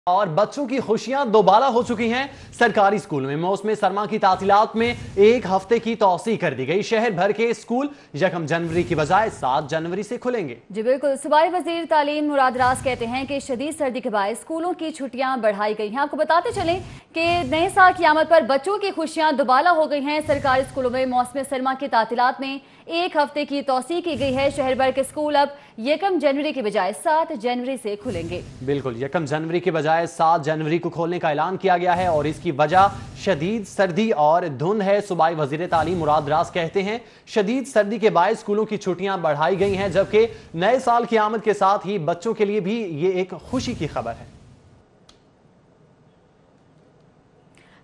اور بچوں کی خوشیاں دوبالا ہو چکی ہیں۔ سرکاری اسکول میں موسم سرما کی تعطیلات میں ایک ہفتے کی توسیع کر دی گئی۔ شہر بھر کے اسکول 1 جنوری کی بجائے 7 جنوری سے کھلیں گے۔ جی بالکل، صوبائی وزیر تعلیم مراد راز کہتے ہیں کہ شدید سردی کے باعث اسکولوں کی چھٹیاں بڑھائی گئی ہیں۔ آپ کو بتاتے چلیں کہ نئے سال کی آمد پر بچوں کی خوشیاں دوبالا ہو گئی ہیں۔ سرکاری اسکولوں میں موسم سرما کی تعطیلات میں ایک ہفتے کی توسیع کی گئی ہے۔ شہر بھر کے اسکول اب 1 جنوری کی بجائے 7 جنوری سے کھلیں گے۔ بالکل، 1 جنوری کے بجائے 7 جنوری کو کھولنے کا اعلان کیا گیا ہے اور اس کی وجہ شدید سردی اور دھند ہے۔ صوبائی وزیر تعلیم مراد راز کہتے ہیں شدید سردی کے باعث اسکولوں کی چھٹیاں بڑھائی گئی ہیں، جبکہ نئے سال کی آمد کے ساتھ ہی بچوں کے لیے بھی یہ ایک خوشی کی خبر ہے۔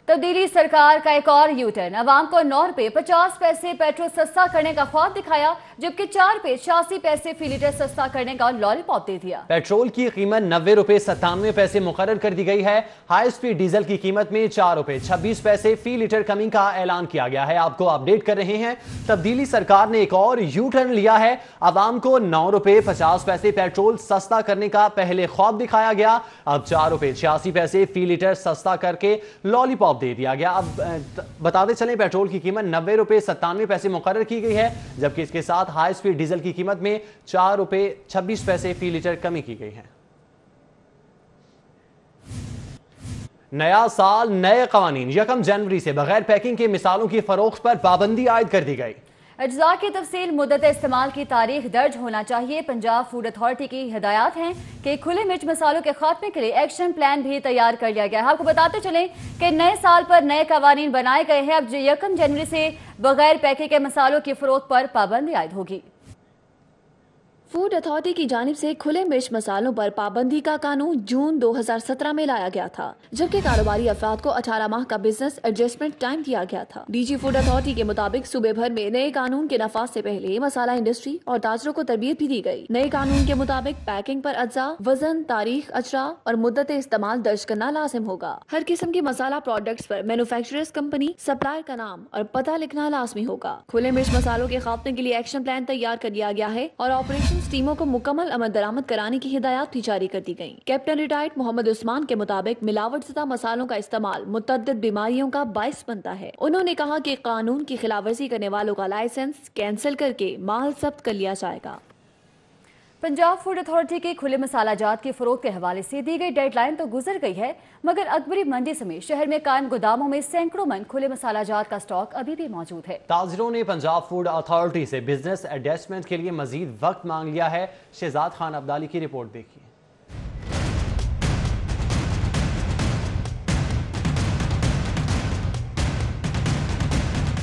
تبدیلی سرکار کا ایک اور یو ٹرن، عوام کو 9 روپے 50 پیسے پیٹرول سستا کرنے کا خواب دکھایا، جبکہ 4 روپے 86 پیسے فی لیٹر سستا کرنے کا لالی پاپ دے دیا۔ پیٹرول کی قیمت 90 روپے 97 پیسے مقرر کر دی گئی ہے۔ ہائی سپیڈ ڈیزل کی قیمت میں 4 روپے 26 پیسے فی لیٹر کمی کا اعلان کیا گیا ہے۔ آپ کو اپڈیٹ کر رہے ہیں، تبدیلی سرکار نے ایک اور یو ٹرن لیا ہے۔ عوام کو 9 روپے 50 پیسے پیٹرول سستا کرنے کا پہلے خواب دکھایا گیا، اب 4 روپے 86 پیسے فی لیٹر سستا کر کے لالی پاپ دے دیا گیا۔ اب بتاتے چلیں پیٹرول کی قیمت 90 روپے 97 پیسے مقرر کی گئی ہے، جبکہ اس کے ساتھ ہائی سپیڈ ڈیزل کی قیمت میں 4 روپے 26 پیسے فی لیٹر کمی کی گئی ہے۔ نیا سال نئے قوانین، 1 جنوری سے بغیر پیکنگ کے مصالحوں کی فروخت پر پابندی عائد کر دی گئی۔ اجزاء کی تفصیل، مدت استعمال کی تاریخ درج ہونا چاہیے۔ پنجاب فوڈ اتھارٹی کی ہدایات ہیں کہ کھلے مرچ مسالوں کے خاتمے کے لیے ایکشن پلان بھی تیار کر لیا گیا ہے۔ آپ کو بتاتے چلیں کہ نئے سال پر نئے قوانین بنائے گئے ہیں۔ اب 1 جنوری سے بغیر پیکنگ کے مسالوں کی فروخت پر پابندی عائد ہوگی۔ فوڈ اتھارٹی کی جانب سے کھلے مرچ مسالوں پر پابندی کا قانون جون 2017 میں لایا گیا تھا، جبکہ کاروباری افراد کو 18 ماہ کا بزنس ایڈجسٹمنٹ ٹائم دیا گیا تھا۔ ڈی جی فوڈ اتھارٹی کے مطابق صوبے بھر میں نئے قانون کے نفاذ سے پہلے مسالہ انڈسٹری اور تاجروں کو تربیت بھی دی گئی۔ نئے قانون کے مطابق پیکنگ پر اجزاء، وزن، تاریخ اجرا اور مدت استعمال درج کرنا لازم ہوگا۔ ہر قسم کے مسالہ پروڈکٹس پر مینوفیکچررز کمپنی، سپلائر کا نام اور پتہ لکھنا لازمی ہوگا۔ کھلے مرچ مسالوں کے خاتمے کے لیے ایکشن پلان تیار کر دیا گیا ہے اور آپریشن ٹیموں کو مکمل عمل درآمد کرانے کی ہدایات بھی جاری کر دی گئیں۔ کیپٹن ریٹائرڈ محمد عثمان کے مطابق ملاوٹ زدہ مسالوں کا استعمال متعدد بیماریوں کا باعث بنتا ہے۔ انہوں نے کہا کہ قانون کی خلاف ورزی کرنے والوں کا لائسنس کینسل کر کے مال ضبط کر لیا جائے گا۔ پنجاب فوڈ اتھارٹی کی کھلے مسالہ جات کی فروخت کے حوالے سے دی گئی ڈیڈ لائن تو گزر گئی ہے، مگر اکبری منڈی سمیت شہر میں قائم گوداموں میں سینکڑوں من کھلے مسالہ جات کا سٹاک ابھی بھی موجود ہے۔ تاجروں نے پنجاب فوڈ اتھارٹی سے بزنس ایڈجسٹمنٹ کے لیے مزید وقت مانگ لیا ہے۔ شہزاد خان عبدالی کی رپورٹ دیکھیے۔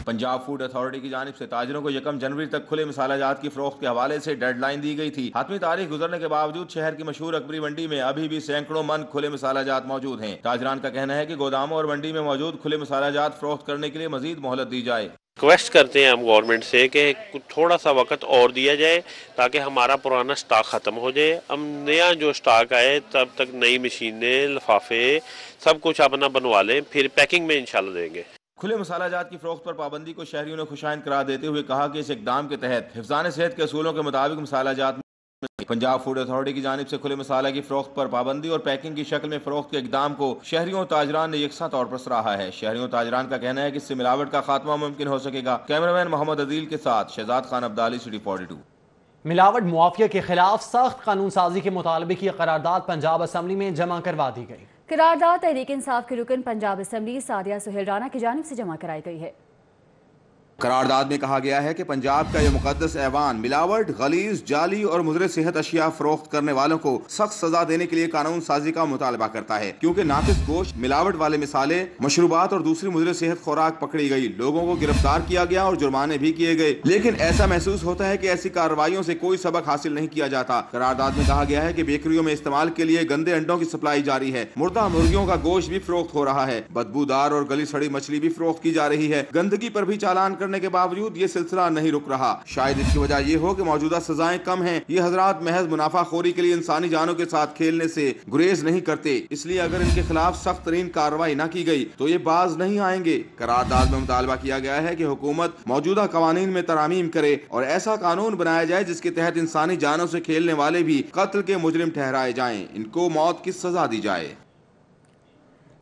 پنجاب فوڈ اتھارٹی کی جانب سے تاجروں کو 1 جنوری تک کھلے مسالہ جات کی فروخت کے حوالے سے ڈیڈ لائن دی گئی تھی۔ حتمی تاریخ گزرنے کے باوجود شہر کی مشہور اکبری منڈی میں ابھی بھی سینکڑوں من کھلے مسالہ جات موجود ہیں۔ تاجران کا کہنا ہے کہ گوداموں اور منڈی میں موجود کھلے مسالہ جات فروخت کرنے کے لیے مزید مہلت دی جائے۔ ریکویسٹ کرتے ہیں ہم گورنمنٹ سے کہ تھوڑا سا وقت اور دیا جائے تاکہ ہمارا پرانا سٹاک ختم ہو جائے، ہم نیا جو سٹاک آئے تب تک نئی مشینیں، لفافے سب کچھ اپنا بنوا لیں، پھر پیکنگ میں انشاءاللہ دیں گے۔ کھلے مسالہ جات کی فروخت پر پابندی کو شہریوں نے خوشائند قرار دیتے ہوئے کہا کہ اس اقدام کے تحت حفظان صحت کے اصولوں کے مطابق مسالہ جات پنجاب فوڈ اتھارٹی کی جانب سے کھلے مسالہ کی فروخت پر پابندی اور پیکنگ کی شکل میں فروخت کے اقدام کو شہریوں اور تاجران نے یکساں طور پر سراہا ہے۔ شہریوں اور تاجران کا کہنا ہے کہ اس سے ملاوٹ کا خاتمہ ممکن ہو سکے گا۔ کیمرامین محمد عدیل کے ساتھ شہزاد خان عبدالی، سٹی 42۔ ملاوٹ معافیہ کے خلاف سخت قانون سازی کے مطالبے کی قرارداد پنجاب اسمبلی میں جمع کروا دی گئی۔ قرارداد تحریک انصاف کے رکن پنجاب اسمبلی سعدیہ سہیل رانا کی جانب سے جمع کرائی گئی ہے۔ قرارداد میں کہا گیا ہے کہ پنجاب کا یہ مقدس ایوان ملاوٹ، غلیظ، جعلی اور مضر صحت اشیاء فروخت کرنے والوں کو سخت سزا دینے کے لیے قانون سازی کا مطالبہ کرتا ہے، کیونکہ ناقص گوشت، ملاوٹ والے مصالحے، مشروبات اور دوسری مضر صحت خوراک پکڑی گئی، لوگوں کو گرفتار کیا گیا اور جرمانے بھی کیے گئے، لیکن ایسا محسوس ہوتا ہے کہ ایسی کارروائیوں سے کوئی سبق حاصل نہیں کیا جاتا۔ قرارداد میں کہا گیا ہے کہ بیکریوں میں استعمال کے لیے گندے انڈوں کی سپلائی جاری ہے، مردہ مرغیوں کا گوشت بھی فروخت ہو رہا ہے، بدبودار اور گلی سڑی مچھلی بھی فروخت کی جا رہی ہے۔ گندگی پر بھی چالان کرنے کے باوجود یہ سلسلہ نہیں رک رہا۔ شاید اس کی وجہ یہ ہو کہ موجودہ سزائیں کم ہیں۔ یہ حضرات محض منافع خوری کے لیے انسانی جانوں کے ساتھ کھیلنے سے گریز نہیں کرتے، اس لیے اگر ان کے خلاف سخت ترین کارروائی نہ کی گئی تو یہ باز نہیں آئیں گے۔ قرارداد میں مطالبہ کیا گیا ہے کہ حکومت موجودہ قوانین میں ترامیم کرے اور ایسا قانون بنایا جائے جس کے تحت انسانی جانوں سے کھیلنے والے بھی قتل کے مجرم ٹھہرائے جائیں، ان کو موت کی سزا دی جائے۔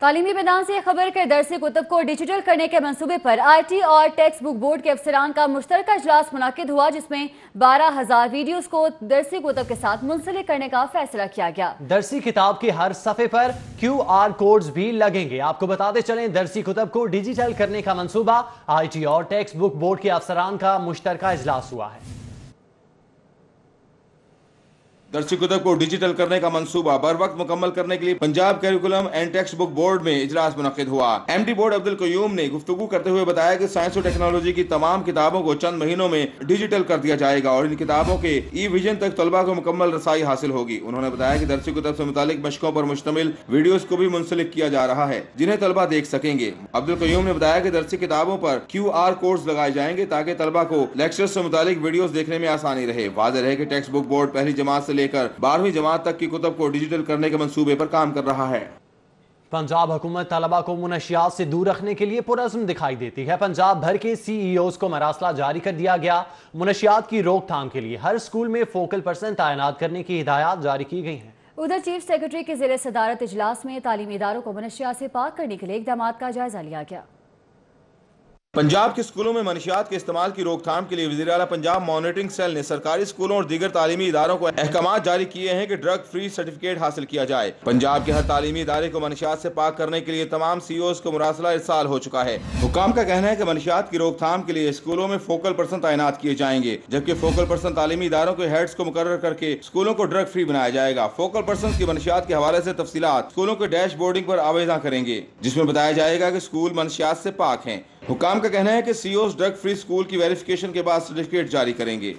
تعلیمی میدان سے خبر کے درسی کتب کو ڈیجیٹل کرنے کے منصوبے پر IT اور ٹیکسٹ بک بورڈ کے افسران کا مشترکہ اجلاس منعقد ہوا، جس میں 12,000 ویڈیوز کو درسی کتب کے ساتھ منسلک کرنے کا فیصلہ کیا گیا۔ درسی کتاب کے ہر صفحے پر QR کوڈز بھی لگیں گے۔ آپ کو بتاتے چلیں درسی کتب کو ڈیجیٹل کرنے کا منصوبہ IT اور ٹیکسٹ بک بورڈ کے افسران کا مشترکہ اجلاس ہوا ہے۔ درسی کتب کو ڈیجیٹل کرنے کا منصوبہ بر وقت مکمل کرنے کے لیے Punjab curriculum and text book board میں اجلاس منعقد ہوا۔ MD بورڈ عبدالقیوم نے گفتگو کرتے ہوئے بتایا کہ سائنس اور ٹیکنالوجی کی تمام کتابوں کو چند مہینوں میں ڈیجیٹل کر دیا جائے گا اور ان کتابوں کے ویژن تک طلبہ کو مکمل رسائی حاصل ہوگی۔ انہوں نے بتایا کہ درسی کتب سے متعلق مشقوں پر مشتمل ویڈیوز کو بھی منسلک کیا جا رہا ہے جنہیں طلبہ دیکھ سکیں گے۔ عبدالقیوم نے بتایا کہ درسی کتابوں پر QR کوڈز لگائے جائیں گے تاکہ طلبہ کو لیکچر سے متعلق ویڈیوز دیکھنے میں آسانی رہے۔ واضح رہے کہ ٹیکسٹ بک بورڈ پہلی جماعت سے لے کر 12ویں جماعت تک کی کتب کو ڈیجیٹل کرنے کے منصوبے پر کام کر رہا ہے۔ پنجاب حکومت طلبہ کو منشیات سے دور رکھنے کے لیے پرعزم دکھائی دیتی ہے۔ پنجاب بھر کے CEOs کو مراسلہ جاری کر دیا گیا۔ منشیات کی روک تھام کے لیے ہر سکول میں فوکل پرسن تعینات کرنے کی ہدایات جاری کی گئی ہیں۔ ادھر چیف سیکرٹری کے زیر صدارت اجلاس میں تعلیمی اداروں کو منشیات سے پاک کرنے کے لیے اقدامات کا جائزہ لیا گیا۔ پنجاب کے اسکولوں میں منشیات کے استعمال کی روک تھام کے لیے وزیر اعلیٰ پنجاب مانیٹرنگ سیل نے سرکاری اسکولوں اور دیگر تعلیمی اداروں کو احکامات جاری کیے ہیں کہ ڈرگ فری سرٹیفکیٹ حاصل کیا جائے۔ پنجاب کے ہر تعلیمی ادارے کو منشیات سے پاک کرنے کے لیے تمام CEOs کو مراسلہ ارسال ہو چکا ہے۔ حکام کا کہنا ہے کہ منشیات کی روک تھام کے لیے اسکولوں میں فوکل پرسن تعینات کیے جائیں گے، جبکہ فوکل پرسن تعلیمی اداروں کے ہیڈز کو مقرر کر کے اسکولوں کو ڈرگ فری بنایا جائے گا۔ فوکل پرسن کی منشیات کے حوالے سے تفصیلات اسکولوں کے ڈیش بورڈنگ پر آویزاں کریں گے، جس میں بتایا جائے گا کہ اسکول منشیات سے پاک ہیں۔ حکام کا کہنا ہے کہ CEOs ڈرگ فری اسکول کی ویریفیکیشن کے بعد سرٹیفکیٹ جاری کریں گے۔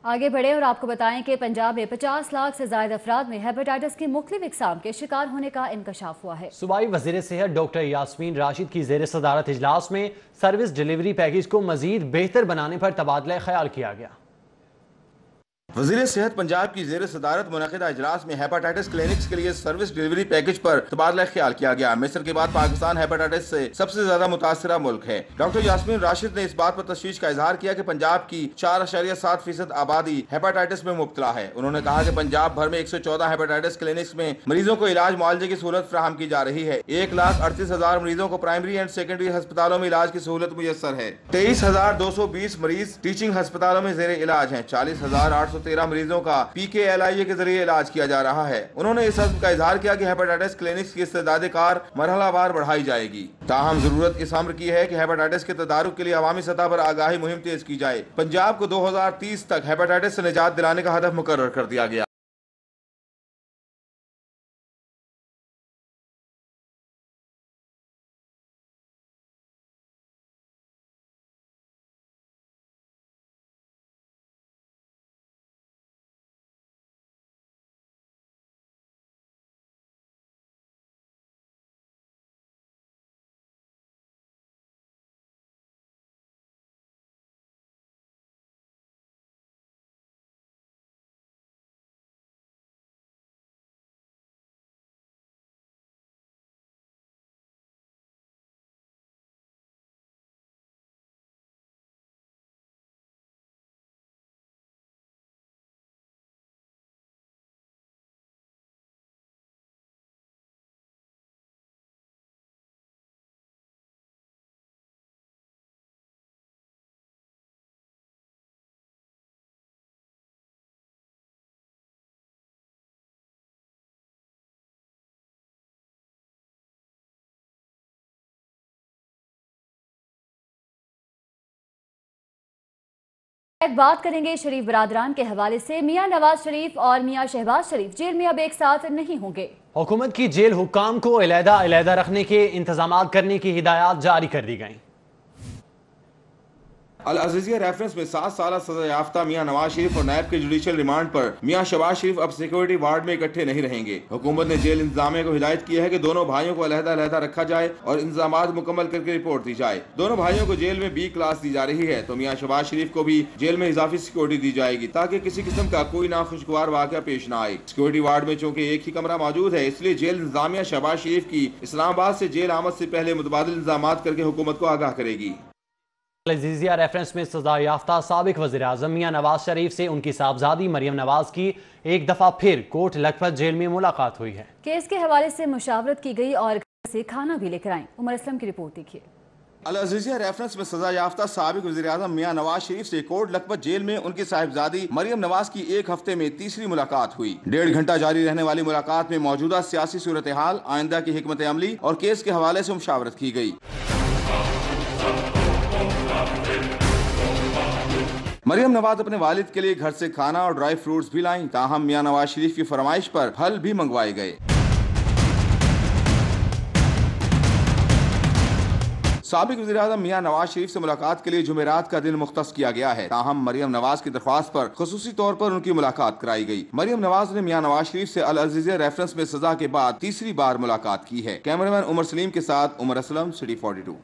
آگے بڑھے اور آپ کو بتائیں کہ پنجاب میں 50 لاکھ سے زائد افراد میں ہیپاٹائٹس کی مختلف اقسام کے شکار ہونے کا انکشاف ہوا ہے۔ صوبائی وزیر صحت ڈاکٹر یاسمین راشد کی زیر صدارت اجلاس میں سروس ڈیلیوری پیکیج کو مزید بہتر بنانے پر تبادلہ خیال کیا گیا۔ وزیر صحت پنجاب کی زیر صدارت منعقدہ اجلاس میں ہیپاٹائٹس کلینکس کے لیے سروس ڈیلیوری پیکج پر تبادلہ خیال کیا گیا۔ مصر کے بعد پاکستان ہیپاٹائٹس سے سب سے زیادہ متاثرہ ملک ہے۔ ڈاکٹر یاسمین راشد نے اس بات پر تشویش کا اظہار کیا کہ پنجاب کی 4.7% آبادی ہیپاٹائٹس میں مبتلا ہے۔ انہوں نے کہا کہ پنجاب بھر میں 114 ہیپاٹائٹس کلینکس میں مریضوں کو علاج معالجے کی سہولت فراہم کی جا رہی ہے۔ 1,38,000 مریضوں کو پرائمری اینڈ سیکنڈری ہسپتالوں میں علاج کی سہولت میسر ہے۔ 23,220 مریض ٹیچنگ ہسپتالوں میں زیر علاج ہیں۔ 40,813 مریضوں کا PKLIA کے ذریعے علاج کیا جا رہا ہے۔ انہوں نے اس عزم کا اظہار کیا کہ ہیپاٹائٹس کلینکس کی استعداد کار مرحلہ وار بڑھائی جائے گی۔ تاہم ضرورت اس امر کی ہے کہ ہیپاٹائٹس کے تدارک کے لیے عوامی سطح پر آگاہی مہم تیز کی جائے۔ پنجاب کو 2030 تک ہیپاٹائٹس سے نجات دلانے کا ہدف مقرر کر دیا گیا۔ ایک بات کریں گے شریف برادران کے حوالے سے۔ میاں نواز شریف اور میاں شہباز شریف جیل میں اب ایک ساتھ نہیں ہوں گے۔ حکومت کی جیل حکام کو علیحدہ رکھنے کے انتظامات کرنے کی ہدایات جاری کر دی گئیں۔ العزیزیہ ریفرنس میں 7 سالہ سزا یافتہ میاں نواز شریف اور نیب کے جوڈیشل ریمانڈ پر میاں شہباز شریف اب سیکورٹی وارڈ میں اکٹھے نہیں رہیں گے۔ حکومت نے جیل انتظامیہ کو ہدایت کی ہے کہ دونوں بھائیوں کو علیحدہ رکھا جائے اور انتظامات مکمل کر کے رپورٹ دی جائے۔ دونوں بھائیوں کو جیل میں B کلاس دی جا رہی ہے تو میاں شہباز شریف کو بھی جیل میں اضافی سیکورٹی دی جائے گی تاکہ کسی قسم کا کوئی ناخوشگوار واقعہ پیش نہ آئے۔ سیکورٹی وارڈ میں چونکہ ایک ہی کمرہ موجود ہے، اس لیے جیل انتظامیہ شہباز شریف کی اسلام آباد سے جیل آمد سے پہلے متبادل انتظامات کر کے حکومت کو آگاہ کرے گی۔ العزیزیہ ریفرنس میں سزا یافتہ سابق وزیر اعظم میاں نواز شریف سے ان کی صاحبزادی مریم نواز کی ایک دفعہ پھر کوٹ لکھپت جیل میں ملاقات ہوئی ہے۔ کیس کے حوالے سے مشاورت کی گئی اور से खाना भी लेकर आए। उमर असलम की रिपोर्ट देखिए। अल अज़ीज़िया रेफरेंस में सजा याफ्ता साबिक वज़ीर-ए-आज़म मियां नवाज शरीफ से कोट लखपत जेल में उनकी साहिबजादी मरियम नवाज की एक हफ्ते में तीसरी मुलाकात हुई। 1.5 घंटा जारी रहने वाली मुलाकात में मौजूदा सियासी सूरत हाल, आइंदा की हिकमत अमली और केस के हवाले से मुशावरत की गई। मरियम नवाज अपने वालिद के लिए घर से खाना और ड्राई फ्रूट्स भी लाईं। ताहम मियां नवाज शरीफ की फरमाइश पर फल भी मंगवाए गए। साबिक वज़ीर-ए-आज़म मियां नवाज शरीफ से मुलाकात के लिए जुमेरात का दिन मुख्तस किया गया है। ताहम मरियम नवाज की दरख्वास्त पर खुसूसी तौर पर उनकी मुलाकात कराई गई। मरियम नवाज ने मियां नवाज शरीफ से अल अज़ीज़िया रेफरेंस में सजा के बाद तीसरी बार मुलाकात की है। कैमरामैन उमर सलीम के साथ उमर असलम, सिटी 42।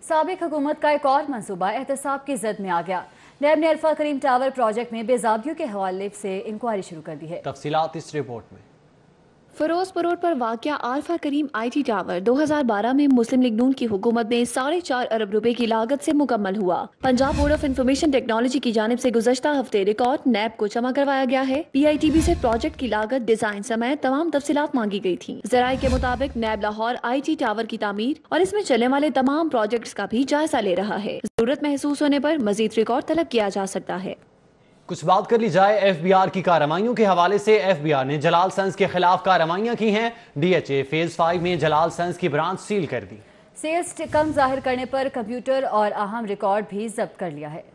साबिक हुकूमत का एक और मंसूबा एहतसाब की जद में आ गया। नैब ने अल्फा करीम टावर प्रोजेक्ट में बेजाबियों के हवाले से इंक्वायरी शुरू कर दी है। तफसीलात इस रिपोर्ट में। फिरोजपुर रोड पर वाक़या अल्फा करीम IT टावर 2012 में मुस्लिम लीग नून की हुकूमत में 4.5 अरब रुपए की लागत से मुकम्मल हुआ। Punjab board of information technology की जानिब से गुज़श्ता हफ्ते रिकॉर्ड नैब को जमा करवाया गया है। PITB से प्रोजेक्ट की लागत, डिजाइन समेत तमाम तफसीलात मांगी गई थी। ज़राए के मुताबिक नैब लाहौर IT टावर की तामीर और इसमें चलने वाले तमाम प्रोजेक्ट्स का भी जायजा ले रहा है। जरूरत महसूस होने पर मजीद रिकॉर्ड तलब किया जा सकता है। कुछ बात कर ली जाए FBR की कार्रवाइयों के हवाले से। FBR ने जलाल सन्स के खिलाफ कार्रवाइयां की हैं। DHA फेज 5 में जलाल सन्स की ब्रांच सील कर दी। सेल्स कम जाहिर करने पर कंप्यूटर और अहम रिकॉर्ड भी जब्त कर लिया है।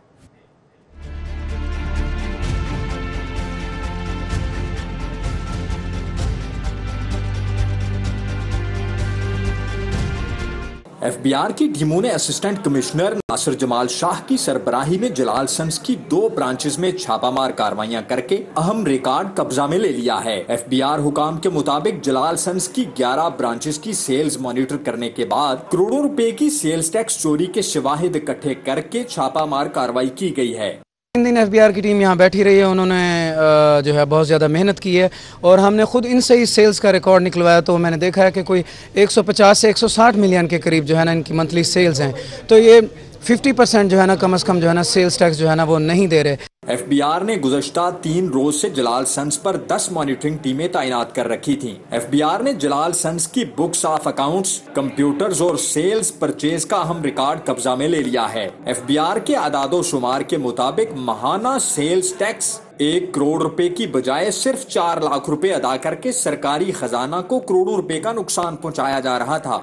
FBR की टीमों ने असिस्टेंट कमिश्नर नासिर जमाल शाह की सरबराही में जलाल सन्स की 2 ब्रांचेस में छापामार कार्रवाइयां करके अहम रिकॉर्ड कब्जा में ले लिया है। FBR हुकाम के मुताबिक जलाल सन्स की 11 ब्रांचेस की सेल्स मॉनिटर करने के बाद करोड़ों रुपए की सेल्स टैक्स चोरी के शवाहिद इकट्ठे करके छापामार कार्रवाई की गई है। 3 दिन FBR की टीम यहाँ बैठी रही है। उन्होंने जो है बहुत ज़्यादा मेहनत की है और हमने खुद इनसे ही सेल्स का रिकॉर्ड निकलवाया, तो मैंने देखा है कि कोई 150 से 160 मिलियन के करीब जो है ना इनकी मंथली सेल्स हैं। तो ये 50% जो है ना कम से कम जो है ना सेल्स टैक्स जो है ना वो नहीं दे रहे। FBR ने गुज़श्ता 3 रोज से जलाल सन्स पर 10 मॉनिटरिंग टीमें तैनात कर रखी थीं। FBR ने जलाल सन्स की बुक्स ऑफ अकाउंट्स, कंप्यूटर्स और सेल्स परचेज का अहम रिकॉर्ड कब्जा में ले लिया है। FBR के आदादो शुमार के मुताबिक माहाना सेल्स टैक्स 1 करोड़ रुपए की बजाय सिर्फ 4 लाख रुपए अदा करके सरकारी खजाना को करोड़ों रुपए का नुकसान पहुँचाया जा रहा था।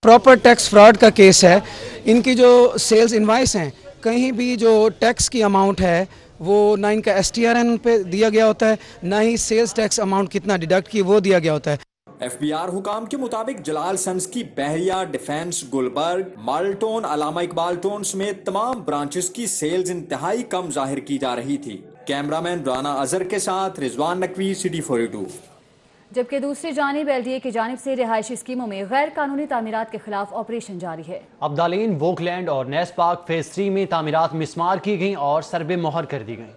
प्रॉपर टैक्स फ्रॉड का केस है। इनकी जो सेल्स इनवाइस हैं, कहीं भी जो टैक्स की अमाउंट है वो ना इनका STRN पे दिया गया होता है, ना ही सेल्स टैक्स अमाउंट कितना डिडक्ट की वो दिया गया होता है। FBR हुकाम के मुताबिक जलाल सन्स की बहरिया, डिफेंस, गुलबर्ग, माल्टोन, अलामा इकबाल टोन समेत तमाम ब्रांचेस की सेल्स इंतहाई कम जाहिर की जा रही थी। कैमरामैन राना अजहर के साथ रिजवान नकवी, सिटी 42। जबकि दूसरी जानिब LDA की जानिब से रिहायशी स्कीमों में गैर कानूनी तामीरात के खिलाफ ऑपरेशन जारी है। अब्दालीन, वोकलैंड और नेस पार्क फेज 3 में तामीरात मिसमार की गई और सरबे मोहर कर दी गई।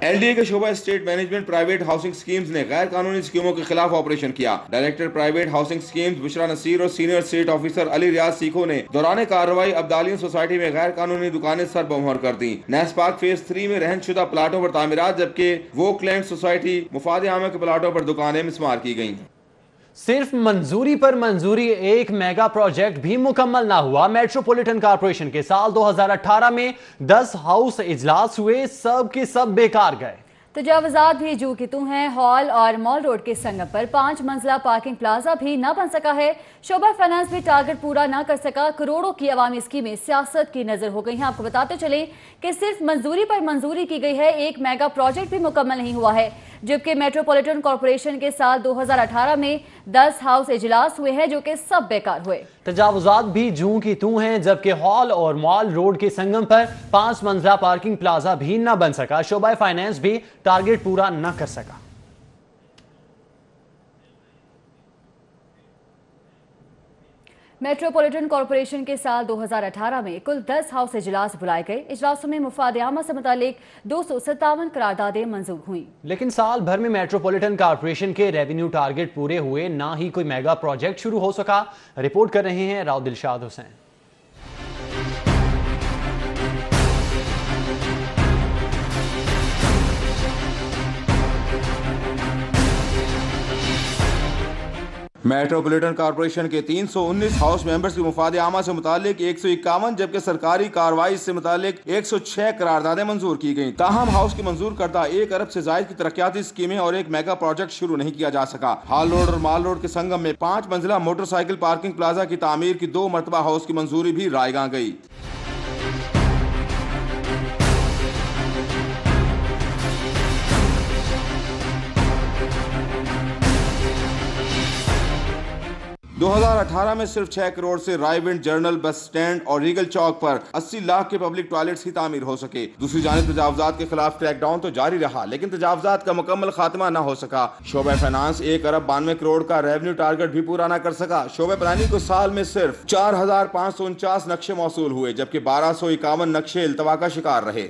LDA के शोबा estate management private housing schemes ने गैर कानूनी स्कीमों के खिलाफ ऑपरेशन किया। Director private housing schemes Bushra Naseer और senior estate officer Ali Riaz सीखो ने दौरान कार्रवाई अब्दालीन सोसाइटी में गैर कानूनी दुकानें सरबमोहर कर दी। नेस पार्क फेज 3 में रहनशुदा प्लाटों पर तामीरात, जबकि वोकलैंड सोसाइटी मुफाद आमा के प्लाटों पर दुकानें मिसमार की गयी। सिर्फ मंजूरी पर मंजूरी, एक मेगा प्रोजेक्ट भी मुकम्मल ना हुआ। मेट्रोपॉलिटन कॉर्पोरेशन के साल 2018 में 10 हाउस इजलास हुए, सब के सब बेकार गए। तजावुजात भी जू की तू हैं। हॉल और मॉल रोड के संगम पर 5 मंजिला पार्किंग प्लाजा भी न बन सका है। शोबा फाइनेंस भी टारगेट पूरा न कर सका। करोड़ों की अवामी स्कीमें सियासत की नजर हो गई हैं। आपको बताते चले कि सिर्फ मंजूरी पर मंजूरी की गई है, एक मेगा प्रोजेक्ट भी मुकम्मल नहीं हुआ है। जबकि मेट्रोपॉलिटन कॉर्पोरेशन के साल 2018 में 10 हाउस इजलास हुए हैं, जो कि सब बेकार हुए। तजावुजात भी जू की तू हैं, जबकि हॉल और मॉल रोड के संगम पर 5 मंजिला पार्किंग प्लाजा भी न बन सका। शोबा फाइनेंस भी टारगेट पूरा न कर सका। मेट्रोपॉलिटन कॉर्पोरेशन के साल 2018 में कुल 10 हाउस इजलास बुलाए गए। इजलासों में मुफाद आमा से मुतालिक 257 करारदादें मंजूर हुई। लेकिन साल भर में मेट्रोपॉलिटन कॉर्पोरेशन के रेवेन्यू टारगेट पूरे हुए, ना ही कोई मेगा प्रोजेक्ट शुरू हो सका। रिपोर्ट कर रहे हैं राव दिलशाद हुसैन। मेट्रोपॉलिटन कॉर्पोरेशन के 319 हाउस मेंबर्स की मुफाद आमा से मुतालिक 151 जबकि सरकारी कार्रवाई से मुतालिक 106 करारदादें मंजूर की गयी। ताहम हाउस की मंजूर करदा 1 अरब से जायद की तरक्याती स्कीमें और एक मेगा प्रोजेक्ट शुरू नहीं किया जा सका। हाल रोड और माल रोड के संगम में 5 मंजिला मोटरसाइकिल पार्किंग प्लाजा की तामीर की 2 मरतबा हाउस की मंजूरी भी रायगा गई। दो 2018 में सिर्फ 6 करोड़ से रायविंड जर्नल बस स्टैंड और रीगल चौक पर 80 लाख के पब्लिक टॉयलेट्स की तामीर हो सके। दूसरी जानिब तजावुजात के खिलाफ क्रैकडाउन तो जारी रहा, लेकिन तजावुजात का मुकम्मल खात्मा न हो सका। शोबा फाइनेंस 1 अरब 92 करोड़ का रेवेन्यू टारगेट भी पूरा न कर सका। शोबा प्लानिंग को साल में सिर्फ 4549 नक्शे मौसूल हुए, जबकि 1251 नक्शे इल्तवा का शिकार रहे।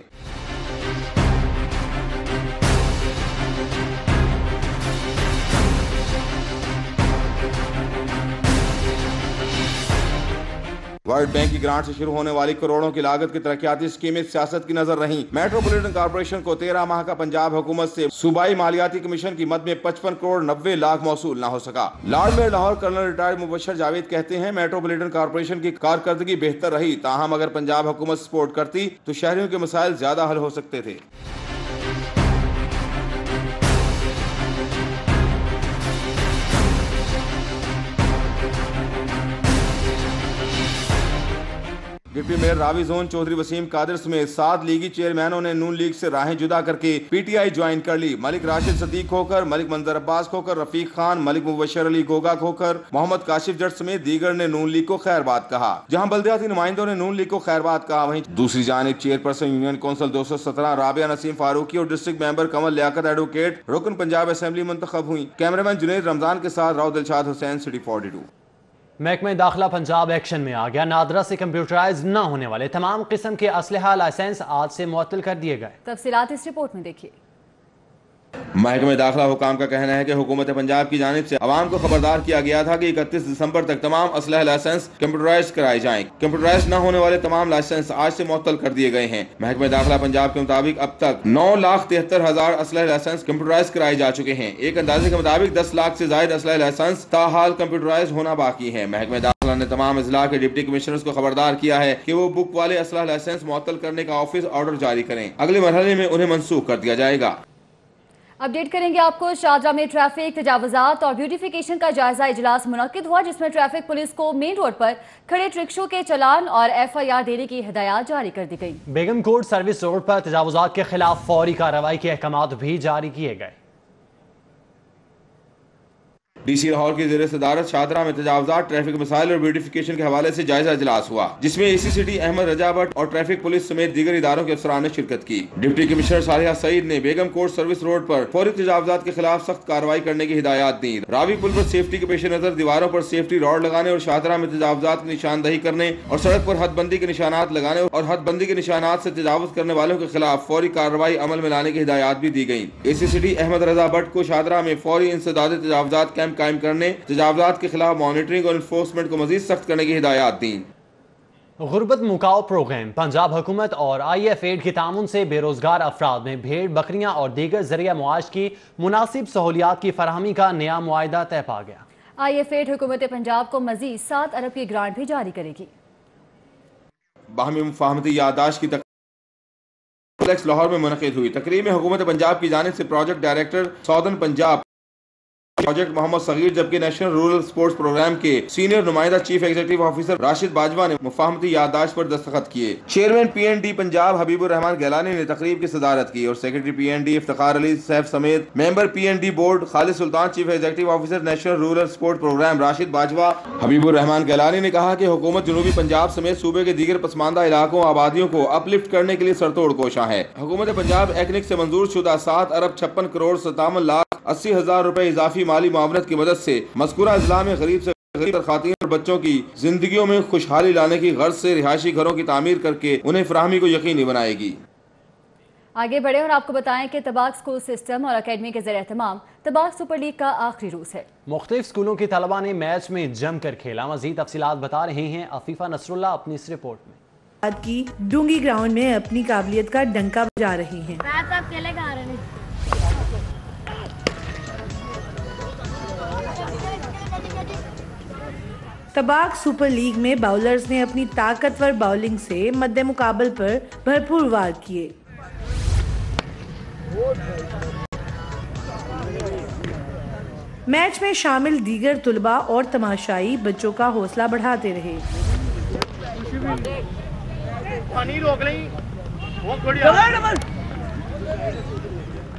वर्ल्ड बैंक की ग्रांट से शुरू होने वाली करोड़ों की लागत की तरक्याती स्कीमें सियासत की नजर रहीं। मेट्रोपॉलिटन कॉर्पोरेशन को 13 माह का पंजाब हुकूमत से सूबाई मालियाती कमीशन की मद में 55 करोड़ 90 लाख मौसूल न हो सका। Lord mayor Lahore colonel retired Mubashar Javed कहते हैं, मेट्रोपॉलिटन कॉर्पोरेशन की कारकर्दगी बेहतर रही, ताहम अगर पंजाब हुकूमत सपोर्ट करती तो शहरियों के मसाइल ज्यादा हल हो सकते थे। Deputy mayor Ravi zone Chaudhry Waseem Qadir समेत 7 लीगी चेयरमैनों ने नून लीग से राहें जुदा करके पीटीआई ज्वाइन कर ली। मलिक राशिद सदीक खोकर, मलिक मंजर अब्बास खोकर, रफीक खान, मलिक मुबशर अली गोगा खोकर, मोहम्मद काशिफ जट समेत दीगर ने नून लीग को खैरबाद कहा। जहां बल्दियाती नुमाइंदों ने नून लीग को खैरबाद कहा, वहीं दूसरी जानिब chairperson union council 217 Rabia Naseem Farooqi और district member Kamal Liaquat advocate रुकन पंजाब असेंबली मुंतखब हुई। कैमरामैन जुनैद रमजान के साथ राव दिलशाद हुसैन, सिटी 42। महकमा दाखिला पंजाब एक्शन में आ गया। नादरा से कंप्यूटराइज न होने वाले तमाम किस्म के असलहा लाइसेंस आज से मुअत्तल कर दिए गए। तफसीलात इस रिपोर्ट में देखिए। महकमे दाखिला हुकाम का कहना है कि हुकूमत पंजाब की जानिब से अवाम को खबरदार किया गया था कि 31 दिसंबर तक तमाम असलहा लाइसेंस कंप्यूटराइज कराए जाएं। कंप्यूटराइज न होने वाले तमाम लाइसेंस आज से मुअत्तल कर दिए गए हैं। महकमे दाखिला पंजाब के मुताबिक अब तक 9,73,000 असलहा लाइसेंस कंप्यूटराइज कराए जा चुके हैं। एक अंदाजे के मुताबिक 10 लाख से ज्यादा असलहा लाइसेंस ताहाल कंप्यूटराइज होना बाकी है। महकमे दाखिला ने तमाम अजला के डिप्टी कमिश्नर्स को खबरदार किया है कि वो बुक वाले असलहा लाइसेंस मुअत्तल करने का ऑफिस ऑर्डर जारी करें। अगले मरहले में उन्हें मनसूख कर दिया जाएगा। अपडेट करेंगे आपको। शारजाह में ट्रैफिक तजावुजात और ब्यूटिफिकेशन का जायजा इजलास मुनक्किद हुआ, जिसमें ट्रैफिक पुलिस को मेन रोड पर खड़े ट्रिक्शो के चलान और FIR देने की हिदायत जारी कर दी गई। बेगम कोट सर्विस रोड पर तजावुजात के खिलाफ फौरी कार्रवाई के अहकामात भी जारी किए गए। DC लाहौर की ज़ेर सदारत शाहदरा में तजावुजात, ट्रैफिक मसाइल और ब्यूटिफिकेशन के हवाले से जायजा इजलास हुआ, जिसमें ACCT अहमद रजा भट्ट और ट्रैफिक पुलिस समेत दीगर इदारों के अफसरान ने शिरकत की। डिप्टी कमिश्नर सालिहा सईद ने बेगम कोट सर्विस रोड पर फौरी तजावुजात के खिलाफ सख्त कार्रवाई करने की हिदायत दी। रावी पुल पर सेफ्टी के पेश नजर दीवारों पर सेफ्टी रॉड लगाने और शाहदरा में तजावुजात की निशानदही करने और सड़क पर हदबंदी के निशानात लगाने और हदबंदी के निशानात से तजावुज करने वालों के खिलाफ फौरी कार्रवाई अमल में लाने की हिदायत भी दी गयी। ACCT अहमद रजा भट्ट को शाहदरा में फौरी इंसदाद तजावुजात कैंप कायम करने, तजावुजात के खिलाफ मॉनिटरिंग और इन्फोर्समेंट को मजीद सख्त करने की हिदायत दी। गुर्बत मुकाओ प्रोग्राम पंजाब हुकूमत और IF-8 के तामुन से बेरोजगार अफराद में भेड़, बकरियां और दीगर जरिया मुआश की मुनासिब सहूलियात की फराहमी का नया मुआहिदा तय पा गया। IF-8 हुकूमत पंजाब को मजीद 7 अरब की ग्रांट भी जारी करेगी। बाहमी मुफाहमती याददाश्त की तकरीब लाहौर में मुनक़िद हुई। तकरीब में हुकूमत पंजाब की जानिब से project director southern Punjab project Mohammad Saghir, जबकि नेशनल रूरल स्पोर्ट्स प्रोग्राम के सीनियर नुमाइंदा chief executive officer Rashid Bajwa ने मुफाहमती याददाश्त पर दस्तखत किए। चेयरमैन PND पंजाब हबीबुर रहमान गैलानी ने तकरीब की सदारत की और सेक्रेटरी PND इफ्तिखार अली सैफ समेत member PND board Khalid Sultan, chief executive officer national rural support programme Rashid Bajwa, Habibur Rahman Gilani ने कहा कि हुकूमत जनूबी पंजाब समेत सूबे के दीगर पसमानदा इलाकों आबादियों को अपलिफ्ट करने के लिए सरतोड़ कोशा है। हुकूमत पंजाब एक्निक से मंजूर शुदा 7 अरब 56 करोड़ 57 लाख 80 हजार रुपए इजाफी माली मामलत की मदद से मज़कूरा अजला में गरीब से गरीब खातिन और बच्चों की जिंदगियों में खुशहाली लाने की गर्ज से रिहायशी घरों की तामीर करके उन्हें फराहमी को यकीनी बनाएगी। आगे बढ़े और आपको बताएं कि तबाक स्कूल सिस्टम और अकेडमी के ज़रिए तमाम तबाक सुपर लीग का आखिरी रोज है। मुख्तलिफ स्कूलों के तलबा ने मैच में जमकर खेला। मजीद तफसीलात बता रहे हैं अफीफा नसरुल्लाह अपनी इस रिपोर्ट में। की डूंगी ग्राउंड में अपनी काबिलियत का डंका बजा रही हैं। तबाक सुपर लीग में बाउलर्स ने अपनी ताकतवर बाउलिंग से मद्दे मुकाबल पर भरपूर वार किए। मैच में शामिल दीगर तुलबा और तमाशाई बच्चों का हौसला बढ़ाते रहे।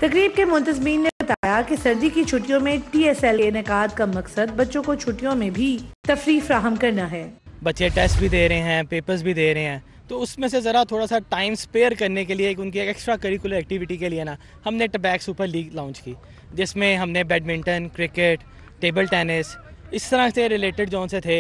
तकरीब के मुंतज़मीन ने बताया कि सर्दी की छुट्टियों में TSL के इनेकाद का मकसद बच्चों को छुट्टियों में भी तफरीह फ्राहम करना है। बच्चे टेस्ट भी दे रहे हैं, पेपर्स भी दे रहे हैं, तो उसमें से ज़रा थोड़ा सा टाइम स्पेयर करने के लिए उनकी एक्स्ट्रा करिकुलर एक्टिविटी के लिए ना हमने टबैक सुपर लीग लॉन्च की, जिसमें हमने बैडमिंटन, क्रिकेट, टेबल टेनिस, इस तरह से रिलेटेड जो से थे